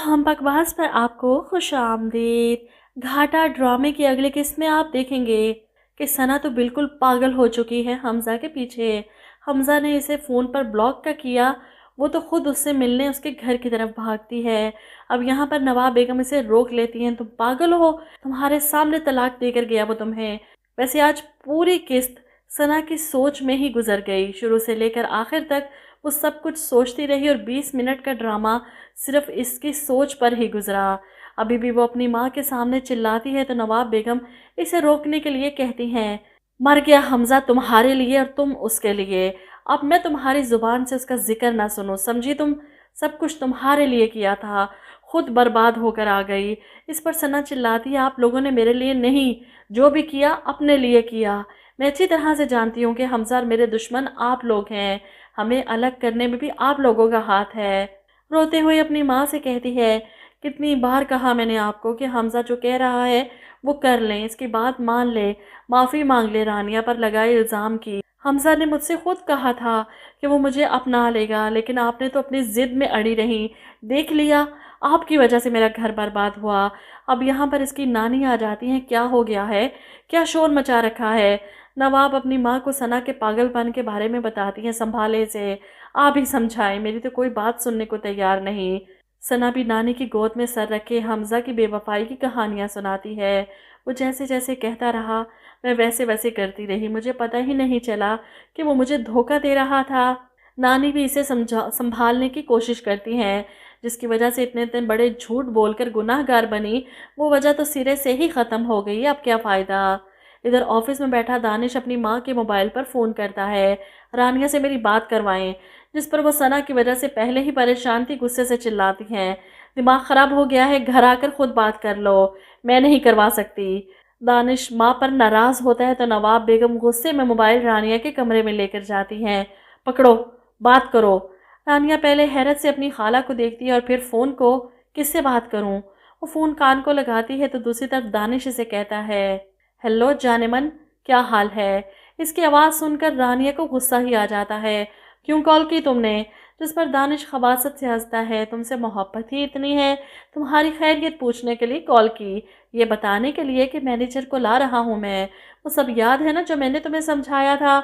हम बकवास पर आपको खुशामदीद। घाटा ड्रामे की अगली किस्त में आप देखेंगे कि सना तो बिल्कुल पागल हो चुकी है हमज़ा के पीछे। हमज़ा ने इसे फ़ोन पर ब्लॉक का किया, वो तो खुद उससे मिलने उसके घर की तरफ भागती है। अब यहाँ पर नवाब बेगम इसे रोक लेती हैं, तुम पागल हो, तुम्हारे सामने तलाक देकर गया वो तुम्हें। वैसे आज पूरी किस्त सना की सोच में ही गुजर गई, शुरू से लेकर आखिर तक वो सब कुछ सोचती रही और 20 मिनट का ड्रामा सिर्फ इसकी सोच पर ही गुजरा। अभी भी वो अपनी माँ के सामने चिल्लाती है तो नवाब बेगम इसे रोकने के लिए कहती हैं, मर गया हमज़ा तुम्हारे लिए और तुम उसके लिए। अब मैं तुम्हारी ज़ुबान से उसका जिक्र ना सुनूं, समझी तुम? सब कुछ तुम्हारे लिए किया था, खुद बर्बाद होकर आ गई। इस पर सना चिल्लाती है, आप लोगों ने मेरे लिए नहीं, जो भी किया अपने लिए किया। मैं अच्छी तरह से जानती हूँ कि हमज़ा और मेरे दुश्मन आप लोग हैं, हमें अलग करने में भी आप लोगों का हाथ है। रोते हुए अपनी माँ से कहती है, कितनी बार कहा मैंने आपको कि हमज़ा जो कह रहा है वो कर लें, इसकी बात मान ले, माफ़ी मांग ले। रानिया पर लगाए इल्ज़ाम की। हमज़ा ने मुझसे खुद कहा था कि वो मुझे अपना लेगा, लेकिन आपने तो अपनी ज़िद में अड़ी रही। देख लिया, आपकी वजह से मेरा घर बर्बाद हुआ। अब यहाँ पर इसकी नानी आ जाती हैं, क्या हो गया है, क्या शोर मचा रखा है। नवाब अपनी माँ को सना के पागलपन के बारे में बताती हैं, संभाले से, आप ही समझाएं, मेरी तो कोई बात सुनने को तैयार नहीं। सना भी नानी की गोद में सर रखे हमज़ा की बेवफाई की कहानियाँ सुनाती है। वो जैसे जैसे कहता रहा मैं वैसे वैसे करती रही, मुझे पता ही नहीं चला कि वो मुझे धोखा दे रहा था। नानी भी इसे संभालने की कोशिश करती हैं, जिसकी वजह से इतने इतने बड़े झूठ बोलकर गुनाहगार बनी, वो वजह तो सिरे से ही ख़त्म हो गई, अब क्या फ़ायदा। इधर ऑफिस में बैठा दानिश अपनी माँ के मोबाइल पर फ़ोन करता है, रानिया से मेरी बात करवाएं, जिस पर वो सना की वजह से पहले ही परेशान थी, गुस्से से चिल्लाती हैं, दिमाग ख़राब हो गया है, घर आकर खुद बात कर लो, मैं नहीं करवा सकती। दानिश माँ पर नाराज़ होता है तो नवाब बेगम गुस्से में मोबाइल रानिया के कमरे में लेकर जाती हैं, पकड़ो, बात करो। रानिया पहले हैरत से अपनी खाला को देखती है और फिर फ़ोन को, किससे बात करूं? वो फ़ोन कान को लगाती है तो दूसरी तरफ दानिश इसे कहता है, हेलो जानेमन, क्या हाल है? इसकी आवाज़ सुनकर रानिया को गुस्सा ही आ जाता है, क्यों कॉल की तुमने? जिस पर दानिश खबासत से हंसता है, तुमसे मोहब्बत ही इतनी है, तुम्हारी खैरियत पूछने के लिए कॉल की, ये बताने के लिए कि मैनेजर को ला रहा हूँ मैं, वो सब याद है ना जो मैंने तुम्हें समझाया था?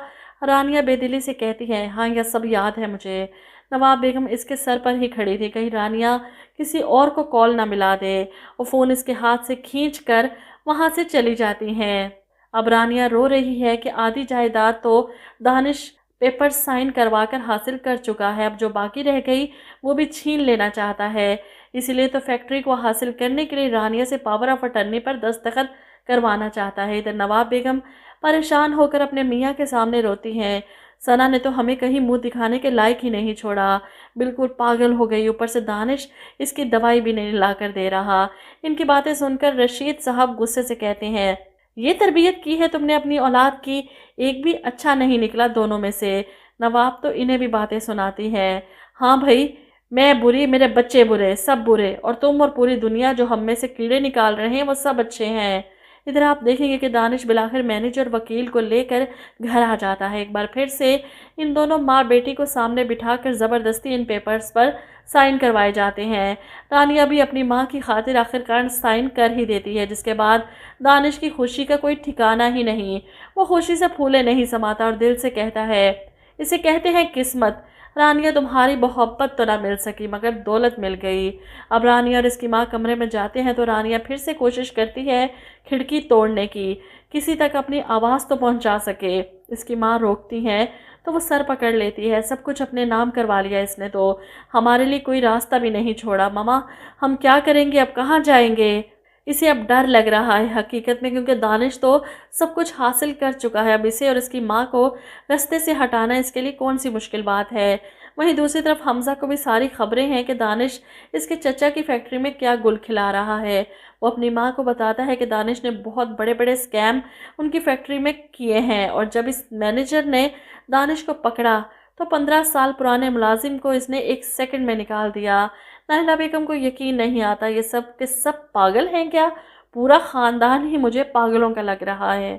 रानिया बेदिली से कहती है, हाँ यह सब याद है मुझे। नवाब बेगम इसके सर पर ही खड़ी थी, कहीं रानिया किसी और को कॉल ना मिला दे। वो फ़ोन इसके हाथ से खींच कर वहाँ से चली जाती हैं। अब रानिया रो रही है कि आधी जायदाद तो दानिश पेपर साइन करवा कर हासिल कर चुका है, अब जो बाकी रह गई वो भी छीन लेना चाहता है। इसीलिए तो फैक्ट्री को हासिल करने के लिए रानिया से पावर ऑफ अटर्नी पर दस्तखत करवाना चाहता है। इधर नवाब बेगम परेशान होकर अपने मियाँ के सामने रोती हैं, सना ने तो हमें कहीं मुंह दिखाने के लायक ही नहीं छोड़ा, बिल्कुल पागल हो गई, ऊपर से दानिश इसकी दवाई भी नहीं ला कर दे रहा। इनकी बातें सुनकर रशीद साहब गुस्से से कहते हैं, ये तरबियत की है तुमने अपनी औलाद की, एक भी अच्छा नहीं निकला दोनों में से। नवाब तो इन्हें भी बातें सुनाती हैं, हाँ भाई, मैं बुरी, मेरे बच्चे बुरे, सब बुरे, और तुम और पूरी दुनिया जो हम में से कीड़े निकाल रहे हैं वो सब अच्छे हैं। इधर आप देखेंगे कि दानिश बिलाखिर मैनेजर वकील को लेकर घर आ जाता है। एक बार फिर से इन दोनों माँ बेटी को सामने बिठाकर ज़बरदस्ती इन पेपर्स पर साइन करवाए जाते हैं। रानिया भी अपनी माँ की खातिर आखिरकार साइन कर ही देती है, जिसके बाद दानिश की खुशी का कोई ठिकाना ही नहीं, वो खुशी से फूले नहीं समाता और दिल से कहता है, इसे कहते हैं किस्मत। रानिया तुम्हारी मोहब्बत तो ना मिल सकी मगर दौलत मिल गई। अब रानिया और इसकी माँ कमरे में जाते हैं तो रानिया फिर से कोशिश करती है खिड़की तोड़ने की, किसी तक अपनी आवाज़ तो पहुंचा सके। इसकी माँ रोकती हैं तो वो सर पकड़ लेती है, सब कुछ अपने नाम करवा लिया इसने तो, हमारे लिए कोई रास्ता भी नहीं छोड़ा। मामा, हम क्या करेंगे, अब कहाँ जाएंगे? इसे अब डर लग रहा है हकीकत में, क्योंकि दानिश तो सब कुछ हासिल कर चुका है। अब इसे और इसकी माँ को रास्ते से हटाना इसके लिए कौन सी मुश्किल बात है। वहीं दूसरी तरफ हमज़ा को भी सारी खबरें हैं कि दानिश इसके चचा की फैक्ट्री में क्या गुल खिला रहा है। वो अपनी माँ को बताता है कि दानिश ने बहुत बड़े बड़े स्कैम उनकी फैक्ट्री में किए हैं, और जब इस मैनेजर ने दानिश को पकड़ा तो 15 साल पुराने मुलाजिम को इसने एक सेकंड में निकाल दिया। नाहिला बेगम को यकीन नहीं आता, ये सब के सब पागल हैं क्या? पूरा ख़ानदान ही मुझे पागलों का लग रहा है।